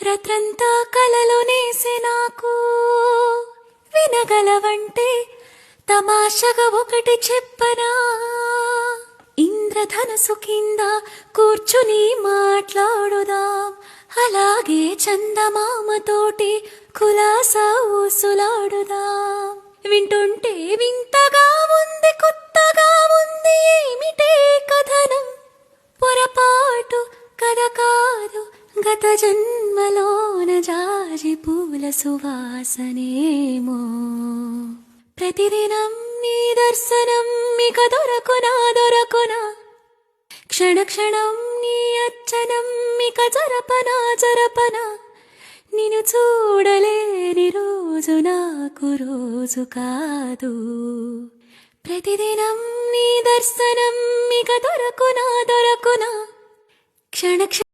రాత్రంతా కలలో నేసే నాకు వినగలవంటే తమాషగా ఒకటి చెప్పనా. ఇంద్రధనసు కింద కూర్చుని మాట్లాడుదాం, అలాగే చందమామతోటి కులాసా ఊసులాడుదాం. వింటుంటే వింతగా ఉంది, కొత్తగా ఉంది, ఏమిటే కథనం. పొరపాటు కథ కాదు, గత జన్మలోన జాజి పూల సువాసనేమో. ప్రతిదినం నీ దర్శనం ఇక దొరకునా దొరకునా, క్షణ క్షణం నీ అర్చనం ఇక జరపనా జరపనా. నిన్ను చూడలేని రోజు నాకు రోజు కాదు. ప్రతిదినం నీ దర్శనం ఇక దొరకునా దొరకునా, క్షణ